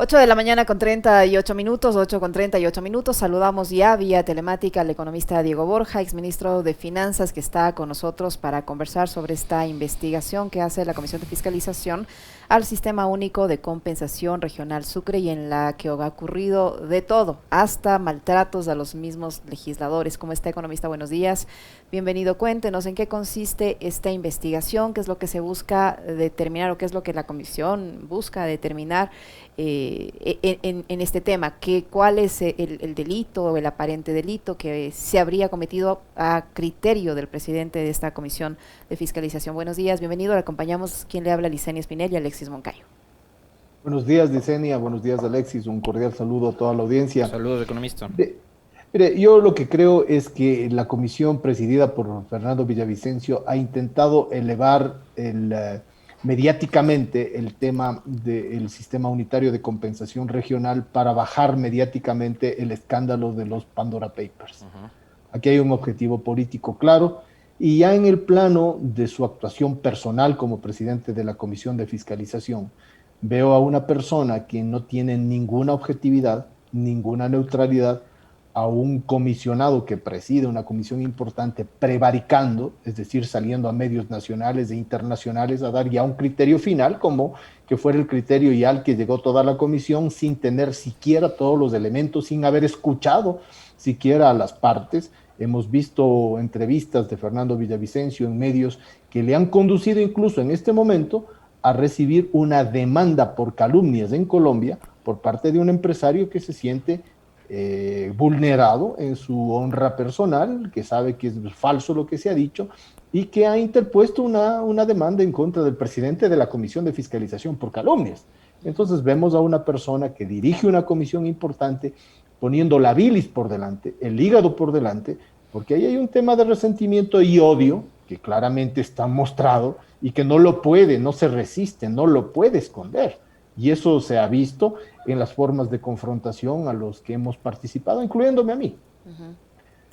8 de la mañana con 38 minutos, 8 con 38 minutos. Saludamos ya vía telemática al economista Diego Borja, exministro de Finanzas, que está con nosotros para conversar sobre esta investigación que hace la Comisión de Fiscalización al Sistema Único de Compensación Regional Sucre, y en la que ha ocurrido de todo, hasta maltratos a los mismos legisladores. ¿Cómo está, economista? Buenos días. Bienvenido. Cuéntenos en qué consiste esta investigación, qué es lo que se busca determinar o qué es lo que la Comisión busca determinar en este tema, cuál es el delito o el aparente delito que se habría cometido a criterio del presidente de esta Comisión de Fiscalización. Buenos días, bienvenido. Le acompañamos quien le habla, Licenia Espinel y Alexis Moncayo. Buenos días, Licenia. Buenos días, Alexis. Un cordial saludo a toda la audiencia. Saludos, economista. Mire, yo lo que creo es que la comisión presidida por Fernando Villavicencio ha intentado elevar mediáticamente el tema del sistema unitario de compensación regional para bajar mediáticamente el escándalo de los Pandora Papers. Aquí hay un objetivo político claro, y ya en el plano de su actuación personal como presidente de la Comisión de Fiscalización, veo a una persona que no tiene ninguna objetividad, ninguna neutralidad, a un comisionado que preside una comisión importante prevaricando, es decir, saliendo a medios nacionales e internacionales a dar ya un criterio final, como que fuera el criterio ya al que llegó toda la comisión, sin tener siquiera todos los elementos, sin haber escuchado siquiera a las partes. Hemos visto entrevistas de Fernando Villavicencio en medios que le han conducido incluso en este momento a recibir una demanda por calumnias en Colombia por parte de un empresario que se siente vulnerado en su honra personal, que sabe que es falso lo que se ha dicho, y que ha interpuesto una demanda en contra del presidente de la Comisión de Fiscalización por calumnias. Entonces vemos a una persona que dirige una comisión importante poniendo la bilis por delante, el hígado por delante, porque ahí hay un tema de resentimiento y odio que claramente está mostrado y que no se resiste, no lo puede esconder. Y eso se ha visto en las formas de confrontación a los que hemos participado, incluyéndome a mí,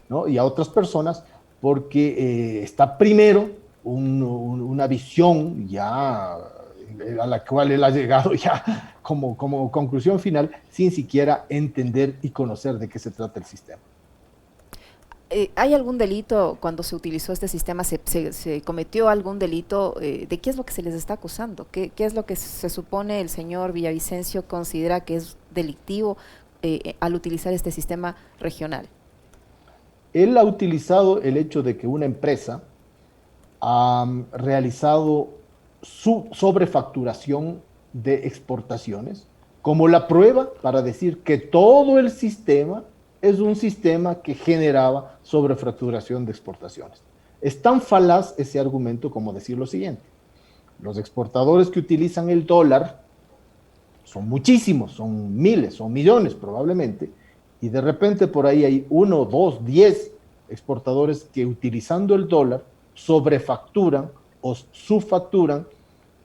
¿no? Y a otras personas, porque está primero una visión ya a la cual él ha llegado ya como conclusión final, sin siquiera entender y conocer de qué se trata el sistema. ¿Hay algún delito cuando se utilizó este sistema? ¿Se cometió algún delito? ¿De qué es lo que se les está acusando? ¿Qué es lo que se supone el señor Villavicencio considera que es delictivo al utilizar este sistema regional? Él ha utilizado el hecho de que una empresa ha realizado su sobrefacturación de exportaciones como la prueba para decir que todo el sistema es un sistema que generaba sobrefacturación de exportaciones. Es tan falaz ese argumento como decir lo siguiente: los exportadores que utilizan el dólar son muchísimos, son miles, son millones probablemente, y de repente por ahí hay 1, 2, 10 exportadores que utilizando el dólar sobrefacturan o subfacturan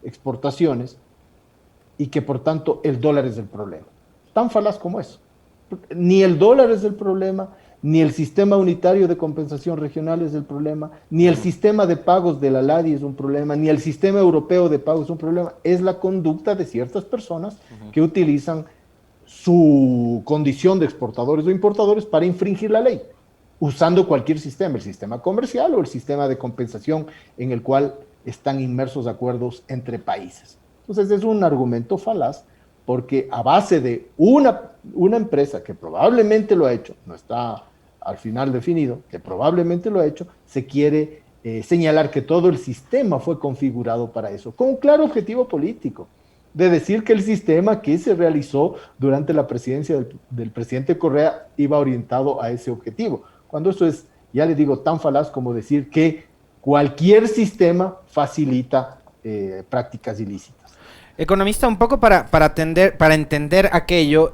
exportaciones, y que por tanto el dólar es el problema. Tan falaz como eso. Ni el dólar es el problema, ni el sistema unitario de compensación regional es el problema, ni el sistema de pagos de la LADI es un problema, ni el sistema europeo de pagos es un problema. Es la conducta de ciertas personas que utilizan su condición de exportadores o importadores para infringir la ley, usando cualquier sistema, el sistema comercial o el sistema de compensación en el cual están inmersos acuerdos entre países. Entonces es un argumento falaz, porque a base de una empresa que probablemente lo ha hecho, no está al final definido, que probablemente lo ha hecho, se quiere señalar que todo el sistema fue configurado para eso, con un claro objetivo político, de decir que el sistema que se realizó durante la presidencia del presidente Correa iba orientado a ese objetivo, cuando eso es, ya le digo, tan falaz como decir que cualquier sistema facilita prácticas ilícitas. Economista, un poco para entender aquello,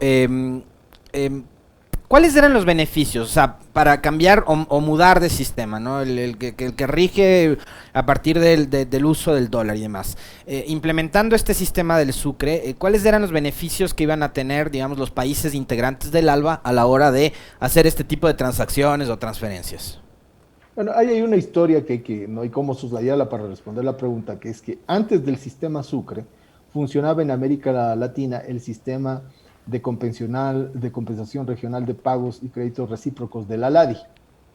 ¿cuáles eran los beneficios? O sea, para cambiar o mudar de sistema, ¿no? El que rige a partir del uso del dólar y demás. Implementando este sistema del Sucre, ¿cuáles eran los beneficios que iban a tener, digamos, los países integrantes del ALBA a la hora de hacer este tipo de transacciones o transferencias? Bueno, ahí hay una historia que no hay cómo soslayarla para responder la pregunta, que es que antes del sistema Sucre funcionaba en América Latina el sistema de compensación regional de pagos y créditos recíprocos de la LADI.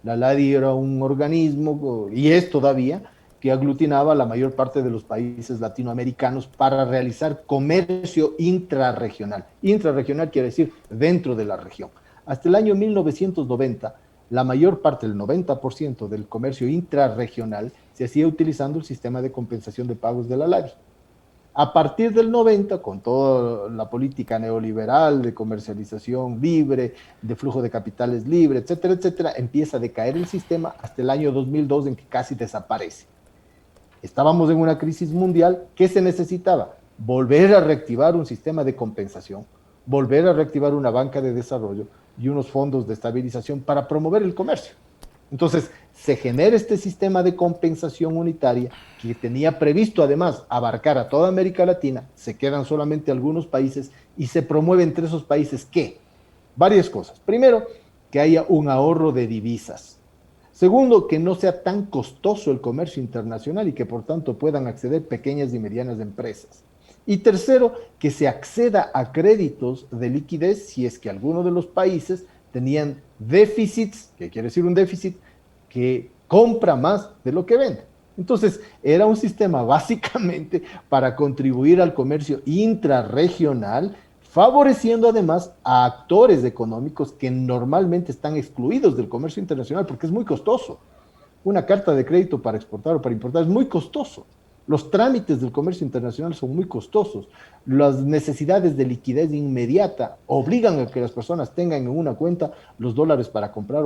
La LADI era un organismo, y es todavía, que aglutinaba a la mayor parte de los países latinoamericanos para realizar comercio intrarregional. Intrarregional quiere decir dentro de la región. Hasta el año 1990, la mayor parte, el 90% del comercio intrarregional se hacía utilizando el sistema de compensación de pagos de la LADI. A partir del 90, con toda la política neoliberal de comercialización libre, de flujo de capitales libre, etcétera, etcétera, empieza a decaer el sistema hasta el año 2002 en que casi desaparece. Estábamos en una crisis mundial. ¿Qué se necesitaba? Volver a reactivar un sistema de compensación, volver a reactivar una banca de desarrollo y unos fondos de estabilización para promover el comercio. Entonces, se genera este sistema de compensación unitaria que tenía previsto además abarcar a toda América Latina, se quedan solamente algunos países y se promueve entre esos países ¿qué? Varias cosas. Primero, que haya un ahorro de divisas. Segundo, que no sea tan costoso el comercio internacional y que por tanto puedan acceder pequeñas y medianas empresas. Y tercero, que se acceda a créditos de liquidez si es que alguno de los países tenían déficits, que quiere decir un déficit, que compra más de lo que vende. Entonces, era un sistema básicamente para contribuir al comercio intrarregional, favoreciendo además a actores económicos que normalmente están excluidos del comercio internacional porque es muy costoso. Una carta de crédito para exportar o para importar es muy costoso. Los trámites del comercio internacional son muy costosos. Las necesidades de liquidez inmediata obligan a que las personas tengan en una cuenta los dólares para comprar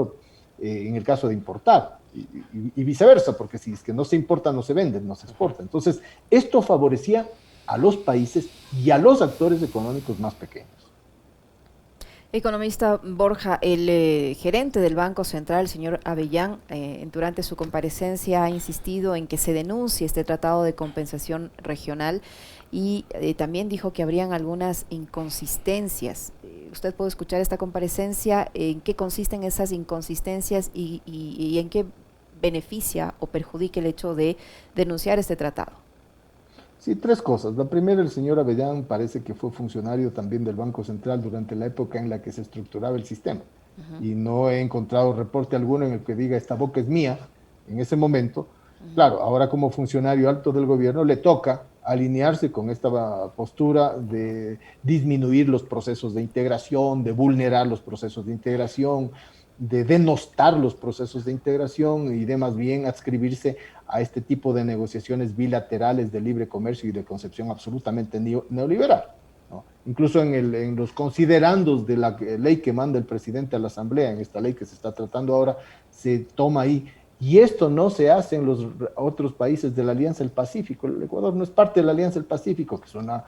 en el caso de importar y viceversa, porque si es que no se importa, no se vende, no se exporta. Entonces, esto favorecía a los países y a los actores económicos más pequeños. Economista Borja, el gerente del Banco Central, el señor Avellán, durante su comparecencia ha insistido en que se denuncie este tratado de compensación regional y también dijo que habrían algunas inconsistencias. Usted puede escuchar esta comparecencia, ¿en qué consisten esas inconsistencias y en qué beneficia o perjudica el hecho de denunciar este tratado? Sí, tres cosas. La primera, el señor Avellán parece que fue funcionario también del Banco Central durante la época en la que se estructuraba el sistema. Y no he encontrado reporte alguno en el que diga esta boca es mía en ese momento. Claro, ahora como funcionario alto del gobierno le toca alinearse con esta postura de disminuir los procesos de integración, de vulnerar los procesos de integración, de denostar los procesos de integración y de más bien adscribirse a este tipo de negociaciones bilaterales de libre comercio y de concepción absolutamente neoliberal, ¿no? Incluso en los considerandos de la ley que manda el presidente a la Asamblea, en esta ley que se está tratando ahora, se toma ahí, y esto no se hace en los otros países de la Alianza del Pacífico. El Ecuador no es parte de la Alianza del Pacífico, que es una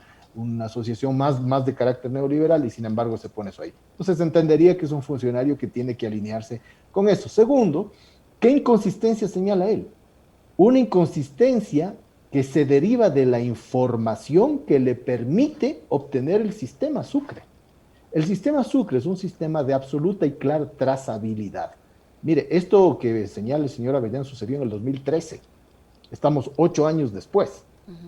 asociación más de carácter neoliberal, y sin embargo se pone eso ahí. Entonces entendería que es un funcionario que tiene que alinearse con eso. Segundo, ¿qué inconsistencia señala él? Una inconsistencia que se deriva de la información que le permite obtener el sistema Sucre. El sistema Sucre es un sistema de absoluta y clara trazabilidad. Mire, esto que señala el señor Avellán sucedió en el 2013. Estamos 8 años después.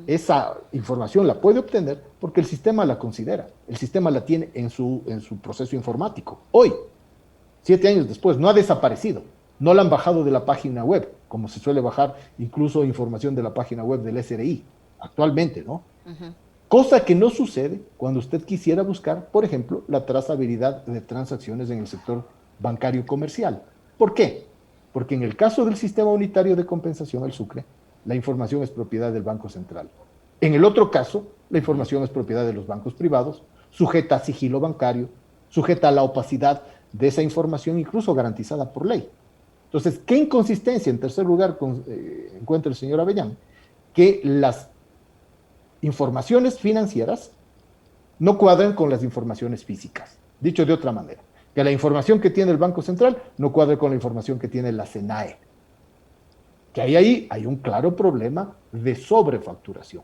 Esa información la puede obtener porque el sistema la considera, el sistema la tiene en su proceso informático. Hoy, 7 años después, no ha desaparecido, no la han bajado de la página web, como se suele bajar incluso información de la página web del SRI, actualmente, ¿no? Cosa que no sucede cuando usted quisiera buscar, por ejemplo, la trazabilidad de transacciones en el sector bancario comercial. ¿Por qué? Porque en el caso del sistema unitario de compensación, el Sucre, la información es propiedad del Banco Central. En el otro caso, la información es propiedad de los bancos privados, sujeta a sigilo bancario, sujeta a la opacidad de esa información, incluso garantizada por ley. Entonces, ¿qué inconsistencia, en tercer lugar, encuentra el señor Avellán? Que las informaciones financieras no cuadran con las informaciones físicas. Dicho de otra manera, que la información que tiene el Banco Central no cuadra con la información que tiene la SENAE. Que ahí hay un claro problema de sobrefacturación.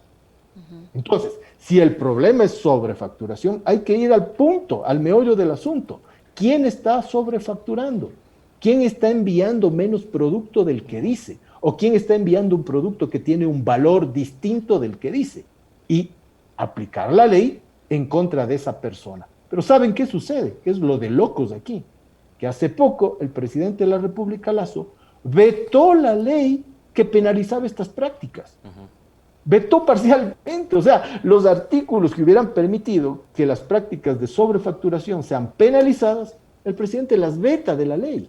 Entonces, si el problema es sobrefacturación, hay que ir al punto, al meollo del asunto. ¿Quién está sobrefacturando? ¿Quién está enviando menos producto del que dice? ¿O quién está enviando un producto que tiene un valor distinto del que dice? Y aplicar la ley en contra de esa persona. Pero ¿saben qué sucede? ¿Qué es lo de locos aquí? Que hace poco el presidente de la República, Lasso, vetó la ley que penalizaba estas prácticas. Vetó parcialmente, o sea, los artículos que hubieran permitido que las prácticas de sobrefacturación sean penalizadas, el presidente las veta de la ley.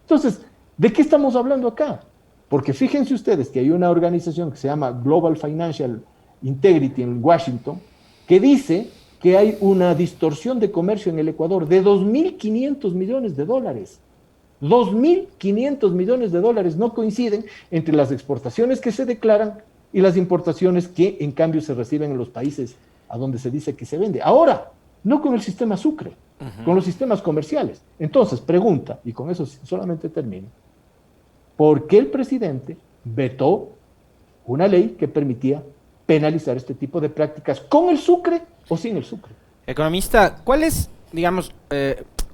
Entonces, ¿de qué estamos hablando acá? Porque fíjense ustedes que hay una organización que se llama Global Financial Integrity en Washington, que dice que hay una distorsión de comercio en el Ecuador de 2.500 millones de dólares. 2.500 millones de dólares no coinciden entre las exportaciones que se declaran y las importaciones que en cambio se reciben en los países a donde se dice que se vende. Ahora, no con el sistema Sucre, con los sistemas comerciales. Entonces, pregunta, y con eso solamente termino, ¿por qué el presidente vetó una ley que permitía penalizar este tipo de prácticas con el Sucre o sin el Sucre? Economista, ¿cuál es, digamos,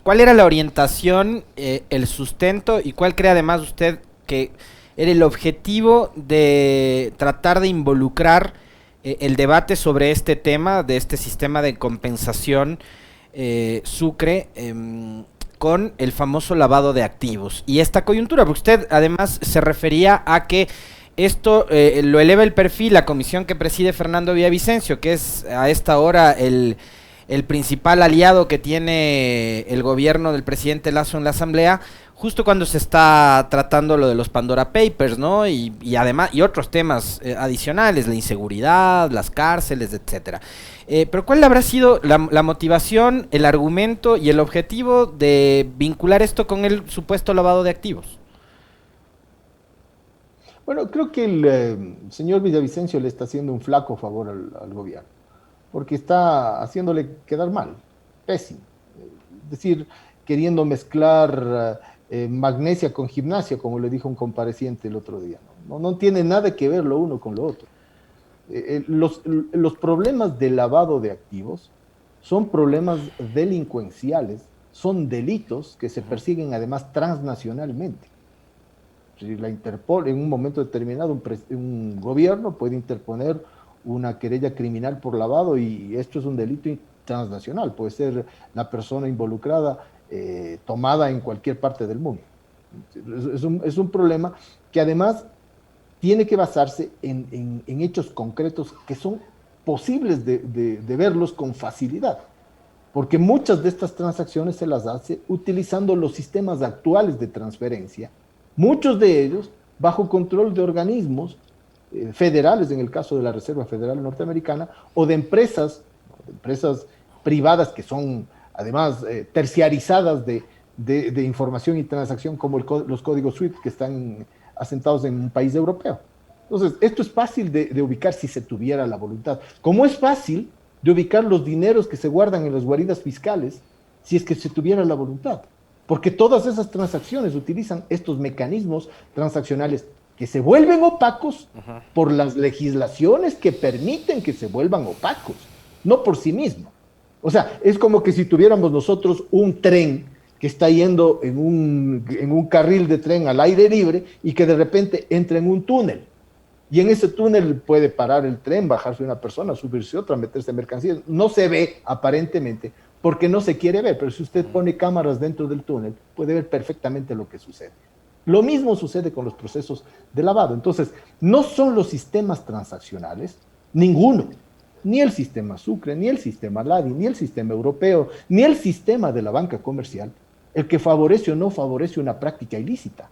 cuál era la orientación, el sustento y cuál cree además usted que era el objetivo de tratar de involucrar el debate sobre este tema, de este sistema de compensación Sucre, con el famoso lavado de activos y esta coyuntura? Porque usted además se refería a que esto lo eleva el perfil la comisión que preside Fernando Villavicencio, que es a esta hora el principal aliado que tiene el gobierno del presidente Lasso en la Asamblea, justo cuando se está tratando lo de los Pandora Papers, ¿no? Y además, y otros temas adicionales, la inseguridad, las cárceles, etcétera. Pero ¿cuál habrá sido la motivación, el argumento y el objetivo de vincular esto con el supuesto lavado de activos? Bueno, creo que el señor Villavicencio le está haciendo un flaco favor al gobierno, porque está haciéndole quedar mal, pésimo. Es decir, queriendo mezclar magnesia con gimnasia, como le dijo un compareciente el otro día. No tiene nada que ver lo uno con lo otro. Los problemas de lavado de activos son problemas delincuenciales, son delitos que se persiguen además transnacionalmente. Si la Interpol en un momento determinado, un gobierno puede interponer una querella criminal por lavado y esto es un delito transnacional, puede ser la persona involucrada tomada en cualquier parte del mundo. Es un problema que además tiene que basarse en hechos concretos que son posibles de verlos con facilidad, porque muchas de estas transacciones se las hace utilizando los sistemas actuales de transferencia, muchos de ellos bajo control de organismos federales, en el caso de la Reserva Federal Norteamericana, o de empresas privadas que son además terciarizadas de información y transacción, como los códigos SWIFT que están asentados en un país europeo. Entonces, esto es fácil de ubicar si se tuviera la voluntad. Como es fácil de ubicar los dineros que se guardan en las guaridas fiscales si es que se tuviera la voluntad. Porque todas esas transacciones utilizan estos mecanismos transaccionales que se vuelven opacos por las legislaciones que permiten que se vuelvan opacos, no por sí mismo. O sea, es como que si tuviéramos nosotros un tren que está yendo en un carril de tren al aire libre y que de repente entra en un túnel. Y en ese túnel puede parar el tren, bajarse una persona, subirse otra, meterse mercancías. No se ve aparentemente porque no se quiere ver, pero si usted pone cámaras dentro del túnel, puede ver perfectamente lo que sucede. Lo mismo sucede con los procesos de lavado. Entonces, no son los sistemas transaccionales, ninguno, ni el sistema Sucre, ni el sistema LADI, ni el sistema europeo, ni el sistema de la banca comercial, el que favorece o no favorece una práctica ilícita.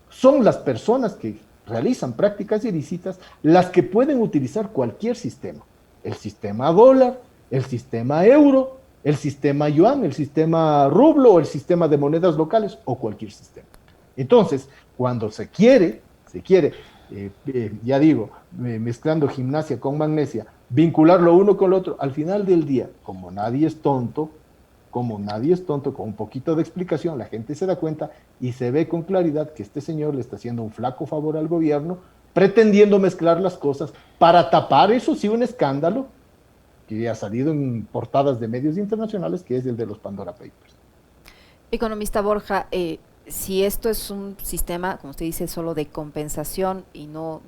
Son las personas que realizan prácticas ilícitas las que pueden utilizar cualquier sistema. El sistema dólar, el sistema euro, el sistema yuan, el sistema rublo, o el sistema de monedas locales, o cualquier sistema. Entonces, cuando se quiere, ya digo, mezclando gimnasia con magnesia, vincularlo uno con lo otro, al final del día, como nadie es tonto, con un poquito de explicación, la gente se da cuenta y se ve con claridad que este señor le está haciendo un flaco favor al gobierno, pretendiendo mezclar las cosas para tapar, eso sí, un escándalo que ha salido en portadas de medios internacionales, que es el de los Pandora Papers. Economista Borja, si esto es un sistema, como usted dice, solo de compensación y no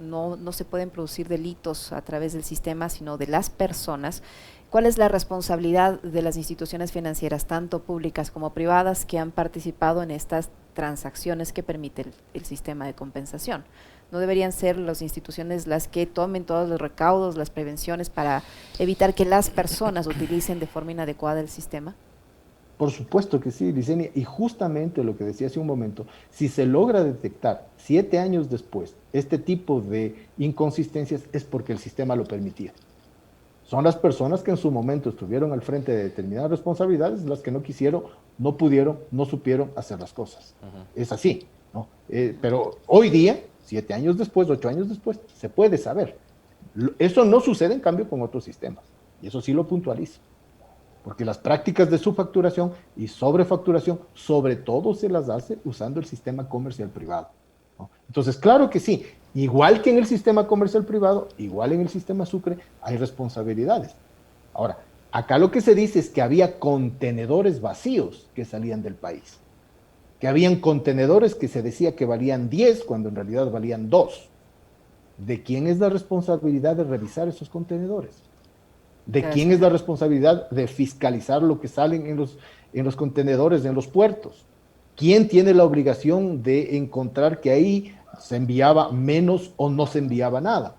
se pueden producir delitos a través del sistema, sino de las personas, ¿Cuál es la responsabilidad de las instituciones financieras, tanto públicas como privadas, que han participado en estas transacciones que permite el sistema de compensación? ¿No deberían ser las instituciones las que tomen todos los recaudos, las prevenciones para evitar que las personas utilicen de forma inadecuada el sistema? Por supuesto que sí, Licenia, y justamente lo que decía hace un momento, si se logra detectar 7 años después este tipo de inconsistencias es porque el sistema lo permitía. Son las personas que en su momento estuvieron al frente de determinadas responsabilidades las que no quisieron, no pudieron, no supieron hacer las cosas. Es así, ¿no? Pero hoy día, 7 años después, 8 años después, se puede saber. Eso no sucede en cambio con otros sistemas, y eso sí lo puntualizo. Porque las prácticas de subfacturación y sobrefacturación, sobre todo se las hace usando el sistema comercial privado, ¿no? Entonces, claro que sí, igual que en el sistema comercial privado, igual en el sistema Sucre, hay responsabilidades. Ahora, acá lo que se dice es que había contenedores vacíos que salían del país, que habían contenedores que se decía que valían 10 cuando en realidad valían 2. ¿De quién es la responsabilidad de revisar esos contenedores? ¿De quién es la responsabilidad de fiscalizar lo que salen en los contenedores, en los puertos? ¿Quién tiene la obligación de encontrar que ahí se enviaba menos o no se enviaba nada?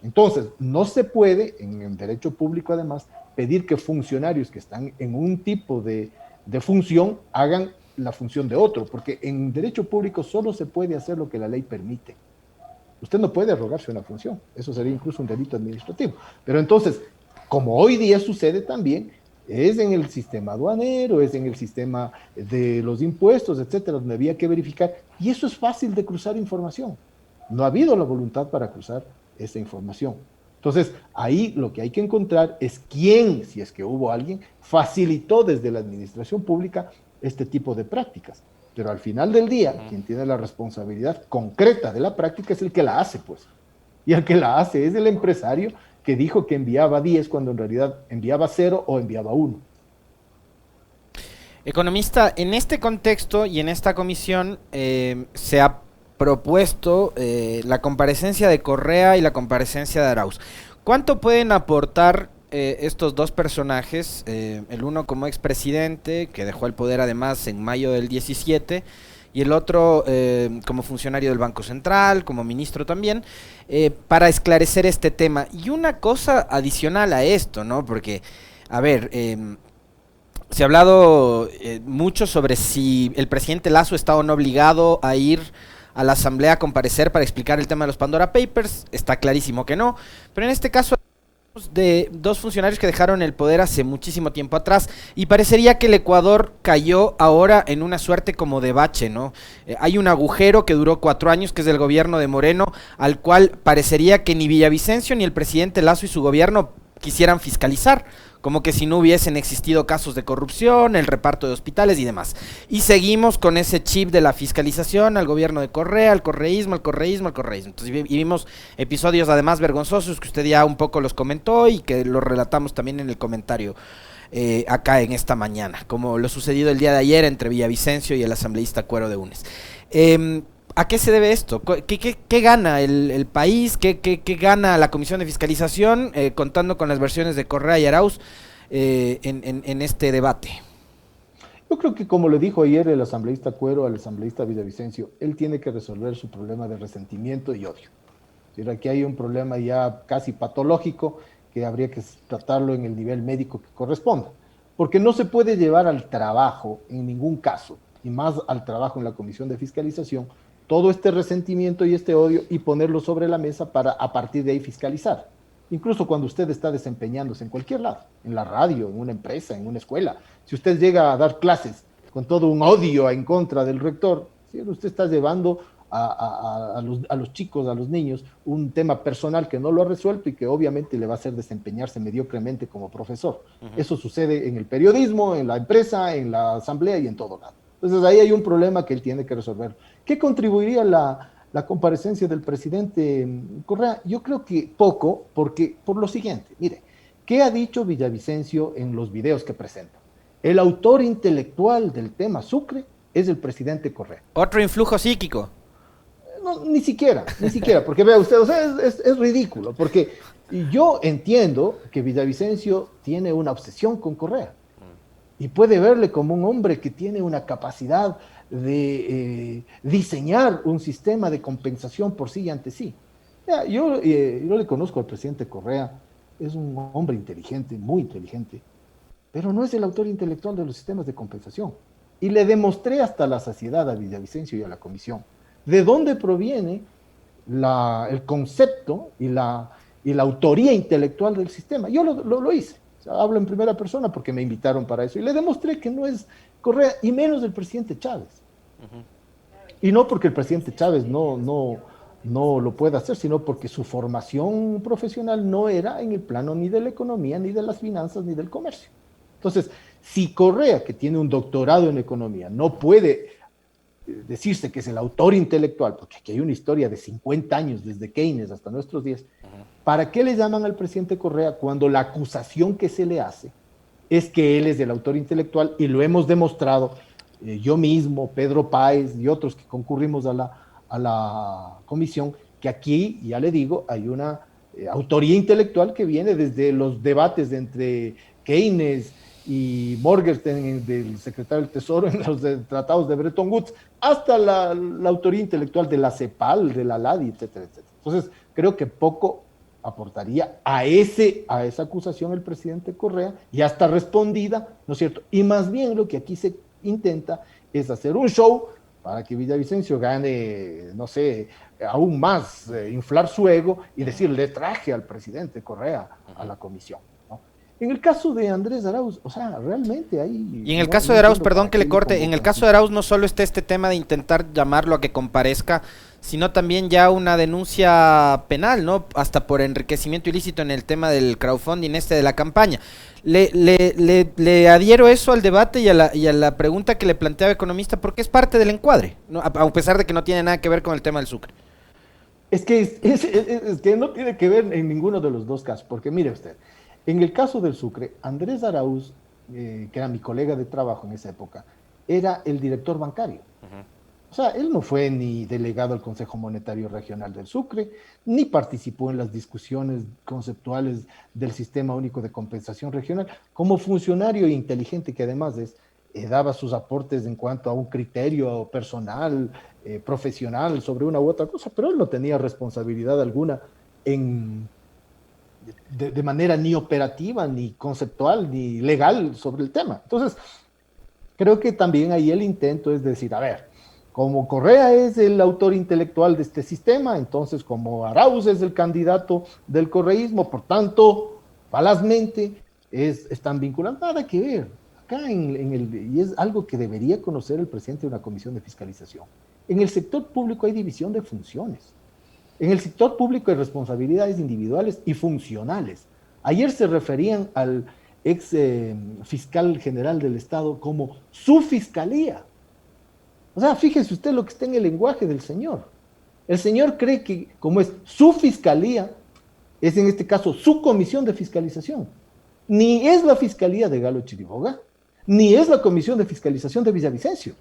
Entonces, no se puede, en el derecho público además, pedir que funcionarios que están en un tipo de función hagan la función de otro, porque en derecho público solo se puede hacer lo que la ley permite. Usted no puede arrogarse una función, eso sería incluso un delito administrativo. Pero entonces, como hoy día sucede también, es en el sistema aduanero, es en el sistema de los impuestos, etcétera, donde había que verificar, y eso es fácil de cruzar información. No ha habido la voluntad para cruzar esa información. Entonces, ahí lo que hay que encontrar es quién, si es que hubo alguien, facilitó desde la administración pública este tipo de prácticas. Pero al final del día, quien tiene la responsabilidad concreta de la práctica es el que la hace, pues. Y el que la hace es el empresario que dijo que enviaba 10 cuando en realidad enviaba 0 o enviaba 1. Economista, en este contexto y en esta comisión se ha propuesto la comparecencia de Correa y la comparecencia de Arauz. ¿Cuánto pueden aportar estos dos personajes? El uno como expresidente, que dejó el poder además en mayo del 17, y el otro como funcionario del Banco Central, como ministro también, para esclarecer este tema. Y una cosa adicional a esto, ¿no? Porque, a ver, se ha hablado mucho sobre si el presidente Lasso está o no obligado a ir a la asamblea a comparecer para explicar el tema de los Pandora Papers. Está clarísimo que no, pero en este caso de dos funcionarios que dejaron el poder hace muchísimo tiempo atrás y parecería que el Ecuador cayó ahora en una suerte como de bache, ¿no? Hay un agujero que duró 4 años, que es del gobierno de Moreno, al cual parecería que ni Villavicencio ni el presidente Lasso y su gobierno quisieran fiscalizar, como que si no hubiesen existido casos de corrupción, el reparto de hospitales y demás. Y seguimos con ese chip de la fiscalización al gobierno de Correa, al correísmo. Entonces, y vimos episodios además vergonzosos que usted ya un poco los comentó y que los relatamos también en el comentario acá en esta mañana, como lo sucedido el día de ayer entre Villavicencio y el asambleísta Cuero de Unes. ¿A qué se debe esto? ¿Qué gana el país? ¿Qué gana la Comisión de Fiscalización contando con las versiones de Correa y Arauz en este debate? Yo creo que, como le dijo ayer el asambleísta Cuero al asambleísta Villavicencio, él tiene que resolver su problema de resentimiento y odio. Es decir, aquí hay un problema ya casi patológico que habría que tratarlo en el nivel médico que corresponda, porque no se puede llevar al trabajo en ningún caso, y más al trabajo en la Comisión de Fiscalización, todo este resentimiento y este odio y ponerlo sobre la mesa para a partir de ahí fiscalizar. Incluso cuando usted está desempeñándose en cualquier lado, en la radio, en una empresa, en una escuela, si usted llega a dar clases con todo un odio en contra del rector, ¿sí? Usted está llevando a los chicos, a los niños, un tema personal que no lo ha resuelto y que obviamente le va a hacer desempeñarse mediocremente como profesor. Eso sucede en el periodismo, en la empresa, en la asamblea y en todo lado. Entonces ahí hay un problema que él tiene que resolver. ¿Qué contribuiría la comparecencia del presidente Correa? Yo creo que poco, porque por lo siguiente, mire, ¿qué ha dicho Villavicencio en los videos que presenta? El autor intelectual del tema Sucre es el presidente Correa. Otro influjo psíquico. No, ni siquiera, porque vea usted, o sea, es ridículo, porque Y yo entiendo que Villavicencio tiene una obsesión con Correa y puede verle como un hombre que tiene una capacidad de diseñar un sistema de compensación por sí y ante sí. Ya, yo le conozco al presidente Correa, es un hombre inteligente, muy inteligente, pero no es el autor intelectual de los sistemas de compensación. Y le demostré hasta la saciedad a Villavicencio y a la comisión de dónde proviene el concepto y la autoría intelectual del sistema. Yo lo hice. O sea, hablo en primera persona porque me invitaron para eso y le demostré que no es Correa y menos el presidente Chávez. Y no porque el presidente Chávez no lo pueda hacer, sino porque su formación profesional no era en el plano ni de la economía, ni de las finanzas, ni del comercio. Entonces, si Correa, que tiene un doctorado en economía, no puede decirse que es el autor intelectual, porque aquí hay una historia de 50 años, desde Keynes hasta nuestros días, ¿para qué le llaman al presidente Correa cuando la acusación que se le hace es que él es el autor intelectual? Y lo hemos demostrado yo mismo, Pedro Páez y otros que concurrimos a la comisión, que aquí, ya le digo, hay una autoría intelectual que viene desde los debates entre Keynes y Morgenstern, del secretario del Tesoro, en los tratados de Bretton Woods, hasta la autoría intelectual de la CEPAL, de la LADI, etcétera, etcétera. Entonces, creo que poco aportaría a esa acusación el presidente Correa, ya está respondida, ¿no es cierto? Y más bien lo que aquí se intenta es hacer un show para que Villavicencio gane, no sé, aún más, inflar su ego y decir, le traje al presidente Correa a la comisión. En el caso de Andrés Arauz, o sea, realmente hay... Y en el caso de Arauz, perdón que le corte, en el caso de Arauz no solo está este tema de intentar llamarlo a que comparezca, sino también ya una denuncia penal, ¿no? Hasta por enriquecimiento ilícito en el tema del crowdfunding de la campaña. Le adhiero eso al debate y a la pregunta que le planteaba Economista, porque es parte del encuadre, ¿no? A pesar de que no tiene nada que ver con el tema del Sucre. Es que no tiene que ver en ninguno de los dos casos, porque mire usted, en el caso del Sucre, Andrés Arauz, que era mi colega de trabajo en esa época, era el director bancario. O sea, él no fue ni delegado al Consejo Monetario Regional del Sucre, ni participó en las discusiones conceptuales del Sistema Único de Compensación Regional. Como funcionario inteligente que además es, daba sus aportes en cuanto a un criterio personal, profesional sobre una u otra cosa, pero él no tenía responsabilidad alguna de manera ni operativa, ni conceptual, ni legal sobre el tema. Entonces, creo que también ahí el intento es decir, a ver, como Correa es el autor intelectual de este sistema, entonces como Arauz es el candidato del correísmo, por tanto, falazmente, están vinculados. Nada que ver. Acá y es algo que debería conocer el presidente de una comisión de fiscalización. En el sector público hay división de funciones. En el sector público hay responsabilidades individuales y funcionales. Ayer se referían al ex fiscal general del Estado como su fiscalía. O sea, fíjese usted lo que está en el lenguaje del señor. El señor cree que como es su fiscalía, es en este caso su comisión de fiscalización. Ni es la fiscalía de Galo Chiriboga, ni es la comisión de fiscalización de Villavicencio.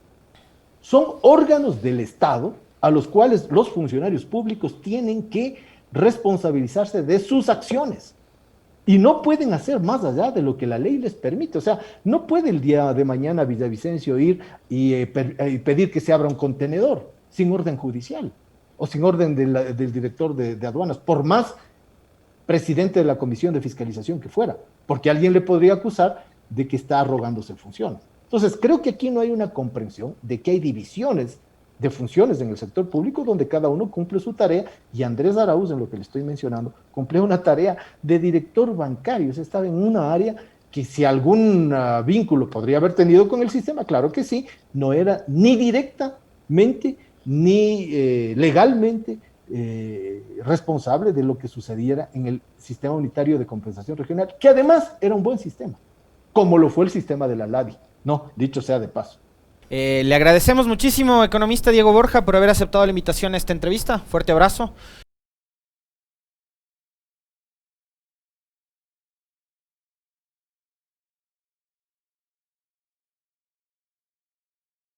Son órganos del Estado a los cuales los funcionarios públicos tienen que responsabilizarse de sus acciones. Y no pueden hacer más allá de lo que la ley les permite. O sea, no puede el día de mañana Villavicencio ir y pedir que se abra un contenedor sin orden judicial o sin orden del director de aduanas, por más presidente de la comisión de fiscalización que fuera, porque alguien le podría acusar de que está arrogándose funciones. Entonces, creo que aquí no hay una comprensión de que hay divisiones de funciones en el sector público donde cada uno cumple su tarea, y Andrés Arauz, en lo que le estoy mencionando, cumple una tarea de director bancario. O sea, estaba en una área que si algún vínculo podría haber tenido con el sistema, claro que sí, no era ni directamente ni legalmente responsable de lo que sucediera en el sistema unitario de compensación regional, que además era un buen sistema, como lo fue el sistema de la LADI, no, dicho sea de paso. Le agradecemos muchísimo, economista Diego Borja, por haber aceptado la invitación a esta entrevista. Fuerte abrazo.